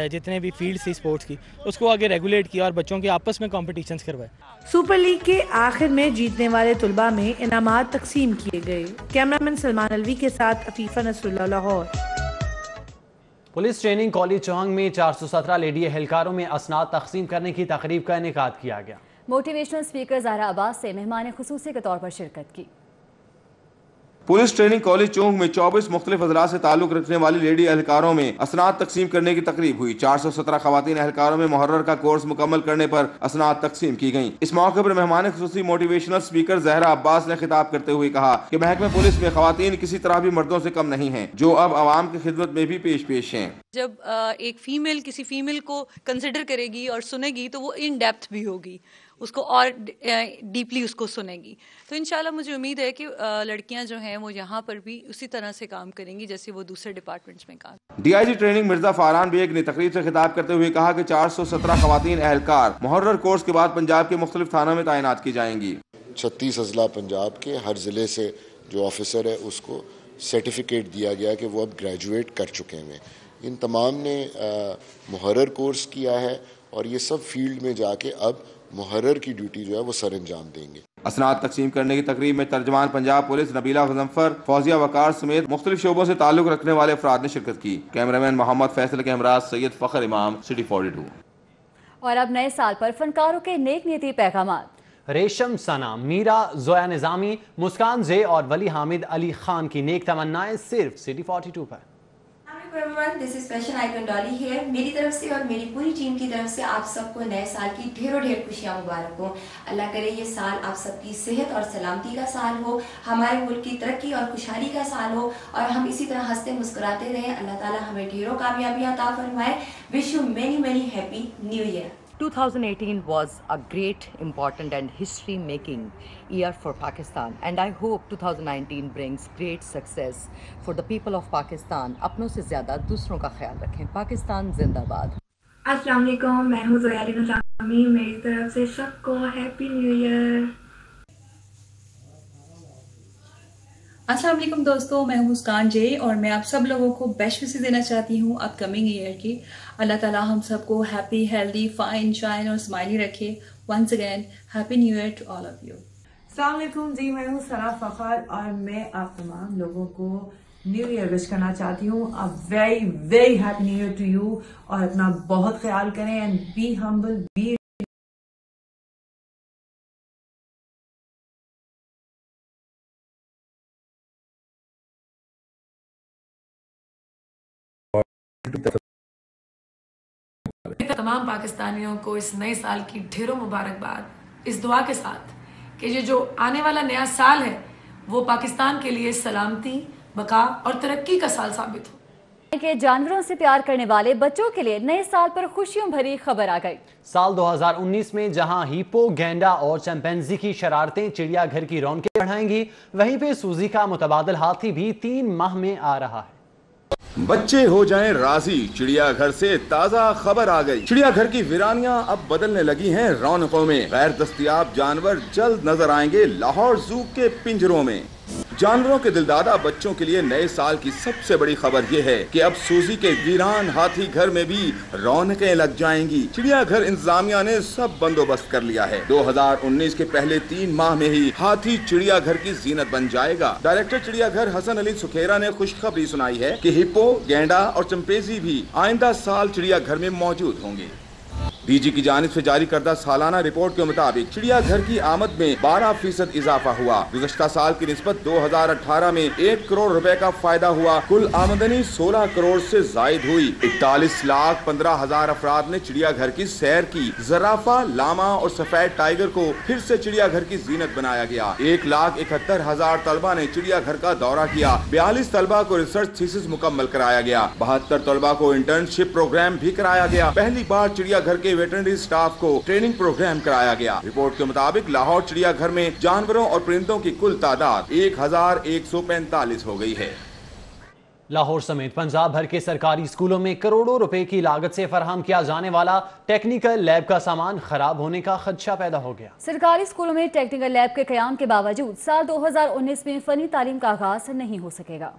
जितने भी फील्ड थी स्पोर्ट्स की, उसको आगे रेगुलेट किया और बच्चों के आपस में कॉम्पिटिशन्स करवाए। सुपर लीग के आखिर में जीतने वाले तुलबा में इनामात तकसीम किए गए। कैमरामैन सलमान अलवी के साथ Afifa Nasrullah, Lahore. Police training college Chung में 417 लेडी एहलकारों में असनाद तकसीम करने की तकरीब का इनेकाद किया गया। मोटिवेशनल स्पीकर ज़हरा अब्बास से मेहमान खुसूसी के तौर पर शिरकत की। पुलिस ट्रेनिंग कॉलेज चौंग में 24 मुख्तलिफ अजलात से ताल्लुक रखने वाली लेडी एहलकारों में असनाद तकसीम करने की तकरीब हुई। 417 खवातीन एहलकारों में मुहर्रर का कोर्स मुकम्मल करने पर असनाद तकसीम की गयी। इस मौके पर मेहमान खुसूसी मोटिवेशनल स्पीकर ज़हरा अब्बास ने खिताब करते हुए कहा कि महकमे पुलिस में खवातीन किसी तरह भी मर्दों से कम नहीं है, जो अब आवाम की खिदमत में भी पेश हैं। जब एक फीमेल किसी फीमेल को कंसिडर करेगी और सुनेगी तो वो इन डेप्थ भी होगी, उसको और डीपली उसको सुनेगी। तो इंशाल्लाह मुझे उम्मीद है कि लड़कियां जो हैं वो यहाँ पर भी उसी तरह से काम करेंगी जैसे वो दूसरे डिपार्टमेंट्स में काम। DIG training Mirza Faran bag ने तकरीब से खिताब करते हुए कहा कि 417 खवातीन एहलकार मुहर्रर कोर्स के बाद पंजाब के मुख्तलिफ थानों में तैनात की जाएंगी। 36 अजला पंजाब के हर ज़िले से जो ऑफिसर है उसको सर्टिफिकेट दिया गया कि वो अब ग्रेजुएट कर चुके हैं। इन तमाम ने मुहर्रर कोर्स किया है और ये सब फील्ड में जाके अब मुहर्रर की ड्यूटी जो है वो सर अंजाम देंगे। असनाद तकसीम करने की तकरीब में तर्जमान पंजाब पुलिस नबीला मुजफ्फर, फौजिया वकार समेत मुख्तलिफ शोबों से ताल्लुक रखने वाले अफराद ने शिरकत की। कैमरामैन मोहम्मद फैसल के हमराह सैयद फ़खर इमाम, सिटी 42। और अब नए साल पर फनकारों के नेक नीति पैगामात। रेशम सना, मीरा, जोया निजामी, मुस्कान जे और वली हामिद अली खान की नेक तमन्नाएं सिर्फ सिटी 42 पर। This is fashion icon Dolly here. मेरी तरफ से और मेरी पूरी टीम की तरफ से आप सबको नए साल की ढेरों ढेर खुशियां मुबारक हो। अल्लाह करे ये साल आप सबकी सेहत और सलामती का साल हो, हमारे मुल्क की तरक्की और खुशहाली का साल हो और हम इसी तरह हंसते मुस्कुराते रहें। अल्लाह ताला हमें ढेरों कामयाबियां अता फरमाए। Wish you many many happy new year. 2018 was a great, important and history-making year for Pakistan, and I hope 2019 brings great success for the people of Pakistan. अपनों से ज़्यादा दूसरों का ख्याल रखें। पाकिस्तान जिंदाबाद। अस्सलाम वालेकुम, मैं हूँ जोया निजामी। मेरी तरफ से सबको हैप्पी न्यू ईयर। अस्सलाम वालेकुम दोस्तों, मैं हूँ मुस्कान जे और मैं आप सब लोगों को बेस्ट विशेस देना चाहती हूँ अपकमिंग ईयर की। अल्लाह ताला हम सबको हैप्पी, हेल्दी, फाइन, शाइन और स्माइली रखे। Once again happy new year to all of you. अस्सलाम वालेकुम जी, मैं हूँ सरा फखर और मैं आप तमाम लोगों को न्यू ईयर विश करना चाहती हूँ। A very very happy new year to you और अपना बहुत ख्याल करें एंड बी हम्बल, बी तमाम पाकिस्तानियों को इस नए साल की ढेरों मुबारकबाद, इस दुआ के साथ कि ये जो आने वाला नया साल है वो पाकिस्तान के लिए सलामती, बका और तरक्की का साल साबित हो। के जानवरों से प्यार करने वाले बच्चों के लिए नए साल पर खुशियों भरी खबर आ गई। साल 2019 में जहां हिप्पो, गैंडा और चैंपेंजी की शरारतें चिड़ियाघर की रौनकें बढ़ाएंगी, वहीं पे सूजी का मुतबादिल हाथी भी 3 माह में आ रहा है। बच्चे हो जाएं राजी, चिड़ियाघर से ताज़ा खबर आ गई। चिड़ियाघर की वीरानियां अब बदलने लगी हैं रौनकों में। गैर दस्तयाब जानवर जल्द नजर आएंगे लाहौर जू के पिंजरों में। जानवरों के दिलदादा बच्चों के लिए नए साल की सबसे बड़ी खबर यह है कि अब सूजी के वीरान हाथी घर में भी रौनकें लग जाएंगी। चिड़ियाघर इंतजामिया ने सब बंदोबस्त कर लिया है। 2019 के पहले 3 माह में ही हाथी चिड़ियाघर की जीनत बन जाएगा। डायरेक्टर चिड़ियाघर हसन अली सुखेरा ने खुशखबरी सुनाई है कि हिप्पो, गैंडा और चंपेजी भी आइंदा साल चिड़ियाघर में मौजूद होंगे। DG की जानिब से जारी करदा सालाना रिपोर्ट के मुताबिक चिड़ियाघर की आमद में 12% इजाफा हुआ। गुज़श्ता साल की निस्बत 2018 में 1 करोड़ रुपए का फायदा हुआ। कुल आमदनी 16 करोड़ से जायद हुई। 41,15,000 अफराद ने चिड़िया घर की सैर की। ज़राफ़ा, लामा और सफेद टाइगर को फिर से चिड़िया घर की जीनत बनाया गया। 1,71,000 तलबा ने चिड़िया घर का दौरा किया। 42 तलबा को रिसर्च थीसिस मुकम्मल कराया गया। 72 तलबा को इंटर्नशिप प्रोग्राम भी कराया गया। पहली बार चिड़िया घर के वेटरनरी स्टाफ को ट्रेनिंग प्रोग्राम कराया गया। रिपोर्ट के मुताबिक लाहौर चिड़िया घर में जानवरों और परिंदों की कुल तादाद 1,145 हो गई है। लाहौर समेत पंजाब भर के सरकारी स्कूलों में करोड़ों रुपए की लागत से फराहम किया जाने वाला टेक्निकल लैब का सामान खराब होने का खदशा पैदा हो गया। सरकारी स्कूलों में टेक्निकल लैब के कयाम के बावजूद साल 2019 में फनी तालीम का आगाज नहीं हो सकेगा।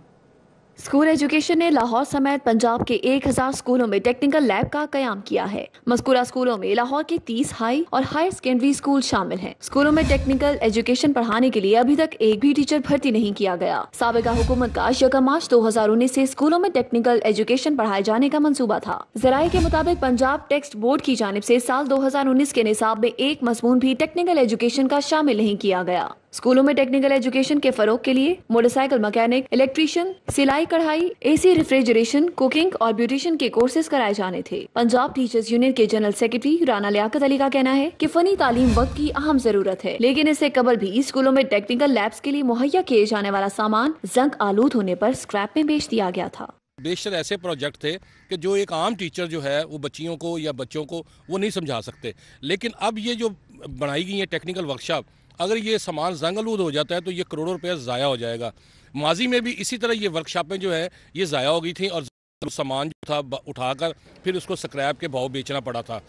स्कूल एजुकेशन ने लाहौर समेत पंजाब के 1000 स्कूलों में टेक्निकल लैब का कयाम किया है। मज़कूरा स्कूलों में लाहौर के 30 हाई और हायर सेकेंडरी स्कूल शामिल हैं। स्कूलों में टेक्निकल एजुकेशन पढ़ाने के लिए अभी तक एक भी टीचर भर्ती नहीं किया गया। साबिका हुकूमत का 1 मार्च 2019 से स्कूलों में टेक्निकल एजुकेशन पढ़ाए जाने का मंसूबा था। ज़राए के मुताबिक पंजाब टेक्स्ट बोर्ड की जानिब से साल 2019 के निसाब में एक मज़मून भी टेक्निकल एजुकेशन का शामिल नहीं किया गया। स्कूलों में टेक्निकल एजुकेशन के फरोग के लिए मोटरसाइकिल मैकेनिक, इलेक्ट्रीशियन, सिलाई कढ़ाई, एसी रेफ्रिजरेशन, कुकिंग और ब्यूटिशियन के कोर्सेज कराए जाने थे। पंजाब टीचर्स यूनियन के जनरल सेक्रेटरी राना लियाकत अली का कहना है कि फनी तालीम वक्त की अहम जरूरत है, लेकिन इससे कबल भी स्कूलों में टेक्निकल लैब्स के लिए मुहैया किए जाने वाला सामान जंग आलूद होने पर स्क्रैप में बेच दिया गया था। बेशतर ऐसे प्रोजेक्ट थे कि जो एक आम टीचर जो है वो बच्चियों को या बच्चों को वो नहीं समझा सकते, लेकिन अब ये जो बनाई गई है टेक्निकल वर्कशॉप, अगर ये सामान जंग-आलूद हो जाता है तो ये करोड़ों रुपया ज़ाया हो जाएगा। माजी में भी इसी तरह ये वर्कशॉपें जो है ये ज़ाया हो गई थी और सामान जो था उठाकर फिर उसको स्क्रैप के भाव बेचना पड़ा था।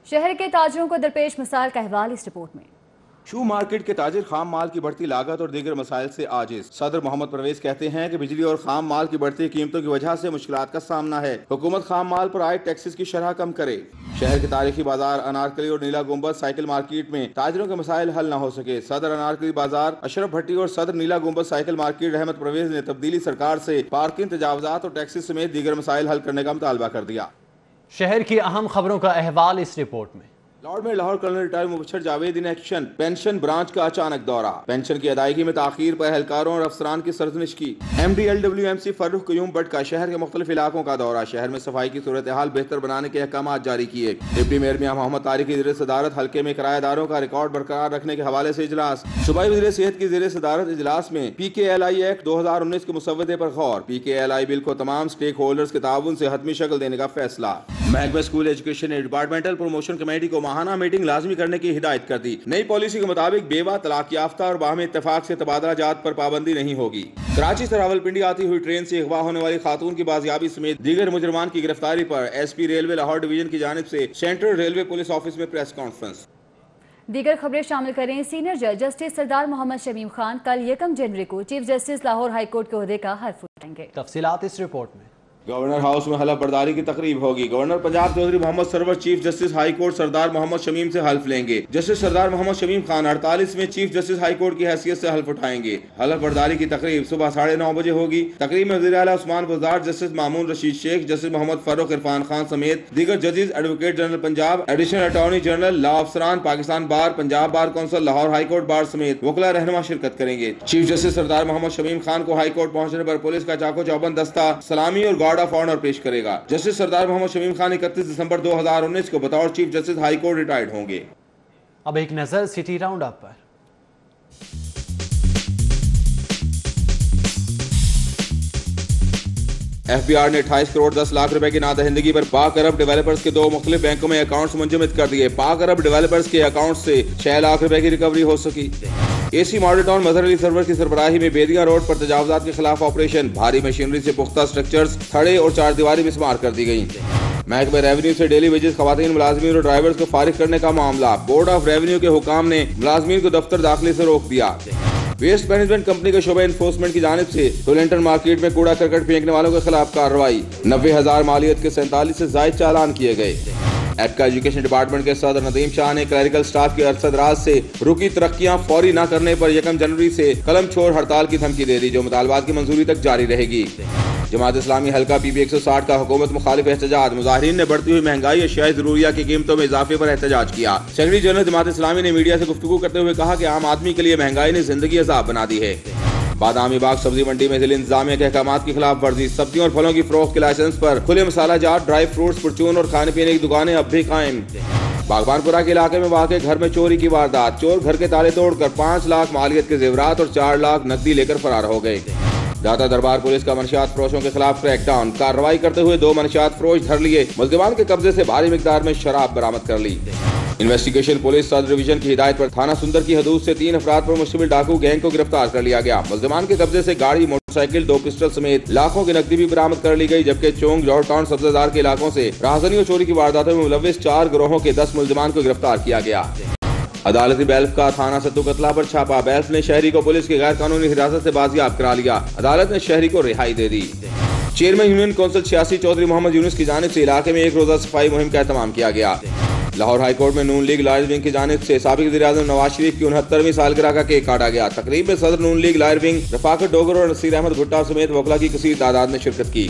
शहर के ताजरों को दरपेश मसाइल का अहवाल इस रिपोर्ट में। शू मार्केट के ताजिर खाम माल की बढ़ती लागत और दीगर मसाइल से आजिज। सदर मोहम्मद परवेज कहते हैं कि बिजली और खाम माल की बढ़ती कीमतों की वजह से मुश्किलात का सामना है। हुकूमत खाम माल पर आए टैक्सेस की शरह कम करे। शहर के तारीखी बाजार अनारकली और नीला गुंबद साइकिल मार्केट में ताजिरों के मसाइल हल न हो सके। सदर अनारकली बाजार, अशरफ भट्टी और सदर नीला गुंबद साइकिल मार्केट रहमत परवेज ने तब्दीली सरकार से पार्किंग तजावजात और टैक्सेस समेत दीगर मसाइल हल करने का मुतालबा कर दिया। शहर की अहम खबरों का अहवाल इस रिपोर्ट में। लाहौर में Lahore colonel retire Mubashar Javed in action pension branch का अचानक दौरा। पेंशन की अदायगी में ताखीर पर एहलकारों और अफसरान की सरजनिश की। MD-LWMC फर्रुख क़यूम भट्ट का शहर के मुख्तलिफ इलाकों का दौरा। शहर में सफाई की सूरत हाल बेहतर बनाने के अहकाम जारी किए। डिप्टी मेयर मियां मोहम्मद तारिक की ज़ेर सदारत हल्के में किराएदारों का रिकॉर्ड बरकरार रखने के हवाले से इजलास। सूबाई वज़ीर सेहत की ज़ेर सदारत इजलास में PKLI एक्ट 2019 के मुसव्वदे पर गौर। PKLI बिल को तमाम स्टेक होल्डर्स के ताउन से हतमी शक्ल देने का फैसला। महकमा स्कूल एजुकेशन ने डिपार्टमेंटल प्रमोशन कमेटी को माहाना मीटिंग लाजमी करने की हिदायत कर दी। नई पॉलिसी के मुताबिक बेवा, तलाक याफ्ता और बाहमी इत्तेफाक से तबादला जात पर पाबंदी नहीं होगी। कराची से रावलपिंडी आती हुई ट्रेन से अगवा होने वाली खातून की बाजियाबी समेत दीगर मुजरमान की गिरफ्तारी पर SP रेलवे लाहौर डिवीजन की जानिब से सेंट्रल रेलवे पुलिस ऑफिस में प्रेस कॉन्फ्रेंस। दीगर खबरें शामिल करें। सीनियर जज जस्टिस सरदार मोहम्मद शमीम खान कल 1 जनवरी को chief justice Lahore high court के ओहदे का हल्फ उठाएंगे। तफसीलात इस रिपोर्ट में। गवर्नर हाउस में हलफ बर्दारी की तकरीब होगी। Governor Punjab Chaudhry Mohammad Sarwar chief justice high court Sardar Mohammad Shamim से हल्फ लेंगे। जस्टिस सरदार मोहम्मद शमीम खान 48वें चीफ जस्टिस हाई कोर्ट की हैसियत से हल्फ उठाएंगे। हलफ बर्दारी की तकरीब सुबह 9:30 बजे होगी। तकरीब में वज़ीर आला उस्मान बुज़दार, जस्टिस मामून रशीद शेख, जस्टिस मोहम्मद फारूक इरफान खान समेत दीगर जजेस, advocate general Punjab, additional attorney general, law अफसरान, Pakistan bar, Punjab bar council, Lahore high court bar समेत वकला रहनुमा शिरकत करेंगे। चीफ जस्टिस सरदार मोहम्मद शमीम खान को हाई कोर्ट पहुंचने पर पुलिस का चाको चौबंद दस्ता सलामी और गार्ड ऑफ ऑनर पेश करेगा। जस्टिस सरदार मोहम्मद शमीम खान 31 दिसंबर 2019 को बतौर chief justice high court retired होंगे। अब एक नजर सिटी राउंड अप पर। FBI ने 28 करोड़ 10 लाख रुपए की नादहिंदगी पर पाक अरब डेवलपर्स के 2 मुख्तलिफ बैंकों में अकाउंट्स मुंजमद कर दिए। पाक अरब डेवलपर्स के अकाउंट से 6 लाख रुपए की रिकवरी हो सकी। AC मॉडल टाउन मजहर अली सरवर की सरबराही में बेदिया रोड पर तजावजात के खिलाफ ऑपरेशन। भारी मशीनरी से पुख्ता स्ट्रक्चर्स, थड़े और 4 दीवारी मिसमार कर दी गई। महकमे रेवेन्यू से डेली वेजेस खवातीन मुलाजमीन और ड्राइवर्स को फारिग करने का मामला। बोर्ड ऑफ रेवेन्यू के हुकाम ने मुलाजमीन को दफ्तर दाखिले से रोक दिया। वेस्ट मैनेजमेंट कंपनी के शोबे एनफोर्समेंट की जानिब से टोलेंटन मार्केट में कूड़ा करकट फेंकने वालों के खिलाफ कार्रवाई। 90,000 मालियत के 47 से जायद चालान किए गए। एपका एजुकेशन डिपार्टमेंट के सदर नदीम शाह ने क्लरिकल स्टाफ के अरसदराज से रुकी तरक्कियां फौरी न करने पर 1 जनवरी से कलम छोड़ हड़ताल की धमकी दे दी, जो मुतालबात की मंजूरी तक जारी रहेगी। जमात इस्लामी हल्का PB 160 का हुकूमत मुखालिफ एहतजाज। मुजाहिरीन ने बढ़ती हुई महंगाई, अशियाई ज़रूरिया की कीमतों में इजाफे पर एहतजाज किया। सेक्रेटरी जनरल जमात इस्लामी ने मीडिया से गुफ्तगू करते हुए कहा कि आम आदमी के लिए महंगाई ने जिंदगी अजाब बना दी है। बादामी बाग सब्जी मंडी में जिला इंतजामिया के अहकामात की खिलाफ वर्जी। सब्जियों और फलों की फरोख्त के लाइसेंस पर खुले मसाला जात, ड्राई फ्रूट्स, परचून और खाने पीने की दुकानें अब भी कायम। बागबानपुरा के इलाके में वाक़े घर में चोरी की वारदात। चोर घर के ताले तोड़कर 5 लाख मालियत के जेवरात और 4 लाख नकदी लेकर फरार हो गए। दाता दरबार पुलिस का मनशियात फरोशों के खिलाफ क्रैकडाउन। कार्रवाई करते हुए 2 मनशियात फरोश धर लिए। मुल्जिमान के कब्जे से भारी मिकदार में शराब बरामद कर ली। इन्वेस्टिगेशन पुलिस सदर डिवीजन की हिदायत पर थाना सुंदर की हदूद से 3 अफराद पर मुश्तमिल डाकू गैंग को गिरफ्तार कर लिया गया। मुल्जिमान के कब्जे से गाड़ी, मोटरसाइकिल, 2 पिस्टल समेत लाखों की नकदी भी बरामद कर ली गई। जबकि चौंग, जौहर टाउन, सब्जादार के इलाकों से राहजनी और चोरी की वारदातों में मुलव्विस 4 गिरोहों के 10 मुल्जिमान को गिरफ्तार किया गया। अदालती बैल्फ का थाना सत्तू कतला पर छापा। बैल्फ ने शहरी को पुलिस की गैर कानूनी हिरासत से बाजियाब करा लिया। अदालत ने शहरी को रिहाई दे दी। Chairman union council 86 Chaudhry Mohammad Younis की जानिब से इलाके में 1 रोजा सफाई मुहिम का एहतमाम किया गया। लाहौर हाई कोर्ट में नून लीग लायर विंग की जानिब से साबिक वज़ीर-ए-आज़म नवाज शरीफ की 69वीं सालगिरह का केक काटा गया। तकरीब में सदर Noon league lawyer wing Rafaqat Dogar और नसीर अहमद भुट्टा समेत वकला की कसीर तादाद ने शिरकत की।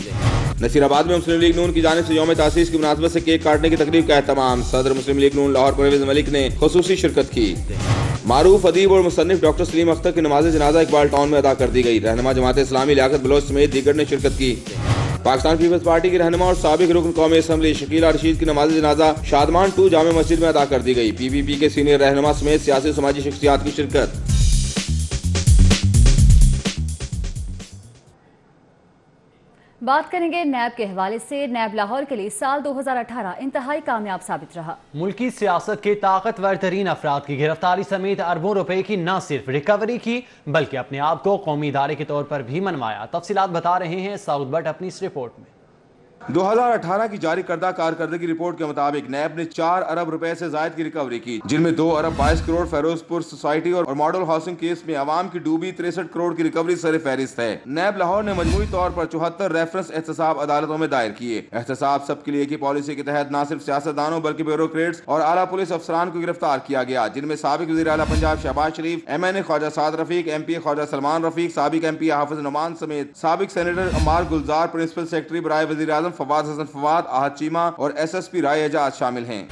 नसीराबाद में मुस्लिम लीग नून की जानिब से यौम तासीस की मुनासबत से केक काटने की तकरीब का एहतमाम। सदर मुस्लिम लीग नून लाहौर परवेज मलिक ने खुसूसी शिरकत की। मारूफ अदीब और मुसन्निफ डॉक्टर सलीम अख्तर की नमाज जनाजा इकबाल टाउन में अदा कर दी गई। रहनुमा जमात इस्लामी लियाकत बलोच समेत दीगर ने शिरकत की। पाकिस्तान पीपल्स पार्टी की रहनुमा और साबिक रुकन कौमी असम्बली शकीला रशीद की नमाज जनाजा शादमान 2 जामे मस्जिद में अदा कर दी गई। PPP के सीनियर रहनुमा समेत सियासी समाजी शख्सियात की शिरकत। बात करेंगे नैब के हवाले से। नैब लाहौर के लिए साल 2018 इंतहाई कामयाब साबित रहा। मुल्की सियासत के ताकतवर तरीन अफराद की गिरफ्तारी समेत अरबों रुपए की न सिर्फ रिकवरी की बल्कि अपने आप को कौमी इदारे के तौर पर भी मनवाया। तफसीलात बता रहे हैं साउद बट अपनी इस रिपोर्ट में। 2018 की जारी करदा कारकर्दगी रिपोर्ट के मुताबिक नैब ने 4 अरब रुपए से जायद की रिकवरी की, जिनमें 2 अरब 22 करोड़ फेरोजपुर सोसाइटी और मॉडल हाउसिंग केस में अवाम की डूबी 63 करोड़ की रिकवरी सर फहरिस्त है। नैब लाहौर ने मजमूई तौर पर 74 रेफरेंस एहतसाब अदालतों में दायर किए। एहतसाब सबके लिए की पॉलिसी के तहत न सिर्फ सियासतदानों बल्कि ब्यूरोक्रेट्स और आला पुलिस अफसरान को गिरफ्तार किया गया, जिनमें साबिक वज़ीर आला पंजाब शहबाज शरीफ, MNA ख्वाजा साद रफीक, MP ख्वाजा सलमान रफीक, साबिक MP हाफिज नुमान समेत साबिक सेनेटर अमार गुलजार, प्रिंसिपल सेक्रेटरी बराए वज़ीर आज़म फवाद हसन फवाद, आहद चीमा और SSP राय एजाज शामिल हैं।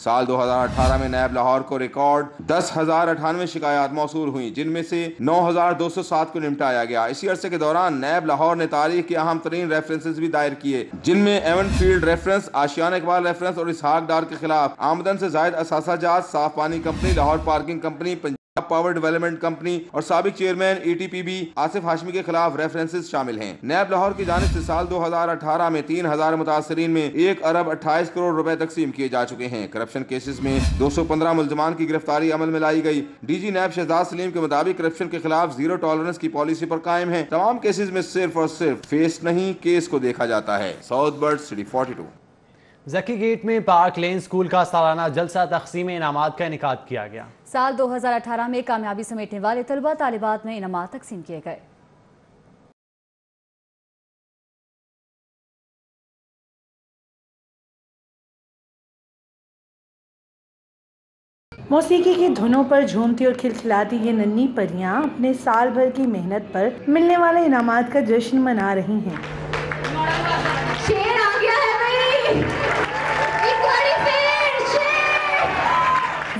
साल 2018 में नैब लाहौर को रिकॉर्ड 10,098 शिकायत मौसूल हुई, जिनमें से 9,207 को निपटाया गया। इसी अरसे के दौरान नैब लाहौर ने तारीख के अहम तरीन रेफरेंसेस भी दायर किए, जिनमें Avenfield reference, Ashiana Iqbal reference और इसहाक डार के खिलाफ आमदन से जायद असासा जात, साफ पानी company, Lahore parking company, power development company और साबिक चेयरमैन ETPB आसिफ हाशमी के खिलाफ रेफरेंसेस शामिल हैं। नैब लाहौर की जानिब से साल 2018 में 3,000 मुतासरीन में 1 अरब 28 करोड़ रुपए तकसीम किए जा चुके हैं। करप्शन केसेस में 215 मुल्जिमान की गिरफ्तारी अमल में लाई गई। DG नैब शहजाद सलीम के मुताबिक करप्शन के खिलाफ 0 टॉलरेंस की पॉलिसी पर कायम है। तमाम केसेस में सिर्फ और सिर्फ फेस नहीं केस को देखा जाता है। South bird city 42। जकी गेट में पार्क लेन स्कूल का सालाना जलसा तकसीम इनामात का इनेकाद किया गया। साल 2018 में कामयाबी समेटने वाले तलबा तालिबात में इनामात तकसीम किए गए। मौसीकी की धुनों पर झूमती और खिलखिलाती ये नन्ही परियां अपने साल भर की मेहनत पर मिलने वाले इनामात का जश्न मना रही हैं। शेर आ गया है भाई।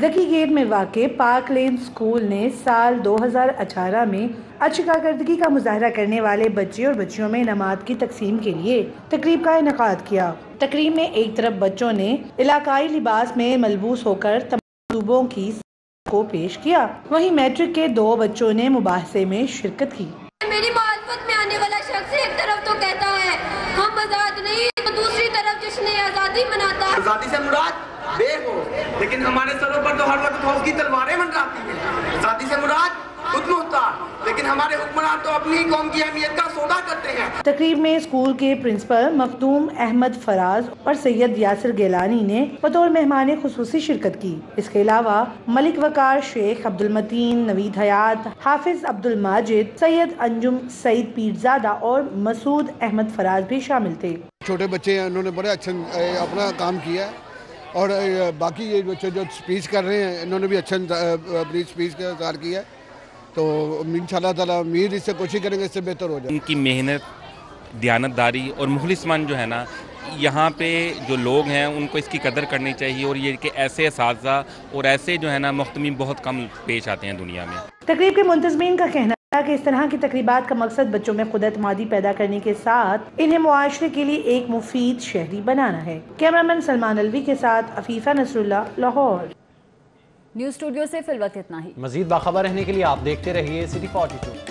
जकी गेट में वाक़े पार्क लेन स्कूल ने साल 2018 में अच्छी कारकर्दगी का मुजाहरा करने वाले बच्चे और बच्चियों में इनामात की तकसीम के लिए तकरीब का इनेकाद किया। तकरीब में एक तरफ बच्चों ने इलाकाई लिबास में मलबूस होकर तमाम की को पेश किया, वहीं मैट्रिक के 2 बच्चों ने मुबाहसे में शिरकत की। मेरी मोहब्बत में आने वाला शख्स एक तरफ तो कहता है हम आजाद नहीं, तो दूसरी तरफ जश्न आजादी मनाता है। आजादी से मुराद बेग हो, लेकिन हमारे सरों पर तो हर वक्त फौज की तलवारें मंडराती हैं। आजादी से मुराद खुद होता, लेकिन हमारे हुक्मरान तो अपनी कौम की अहमियत का सौदा करते हैं। तकरीब में स्कूल के प्रिंसिपल मखदूम अहमद फराज और सैयद यासिर गिलानी ने बतौर मेहमान खुसूसी शिरकत की। इसके अलावा मलिक वकार, शेख अब्दुल मतीन, नवीद हयात, हाफिज अब्दुल माजिद, सैयद अंजुम सईद पीरजादा और मसूद अहमद फराज भी शामिल थे। छोटे बच्चे हैं, उन्होंने बड़े अच्छा अपना काम किया है और बाकी ये बच्चे जो स्पीच कर रहे हैं इन्होंने भी अच्छा अपनी स्पीच का इज़हार किया है, तो इंशाअल्लाह ताला उम्मीद इससे कोशिश करेंगे इससे बेहतर हो जाए। इनकी मेहनत, दयानतदारी और मुखलिसमान जो है ना, یہاں پہ جو لوگ ہیں ان کو اس کی قدر کرنی چاہیے، اور یہ کہ ایسے اساتذہ اور ایسے جو ہے نا محتمین بہت کم پیش آتے ہیں دنیا میں۔ تقریب کے منتظمین کا کہنا ہے کہ اس طرح کی تقریبات کا مقصد بچوں میں خود اعتمادی پیدا کرنے کے ساتھ انہیں معاشرے کے لیے ایک مفید شہری بنانا ہے۔ کیمرامین سلمان الوی کے ساتھ عفیفہ نصر اللہ، لاہور۔ نیوز اسٹوڈیو سے فی الوقت اتنا ہی۔ مزید باخبر رہنے کے لیے آپ دیکھتے رہیے City 42۔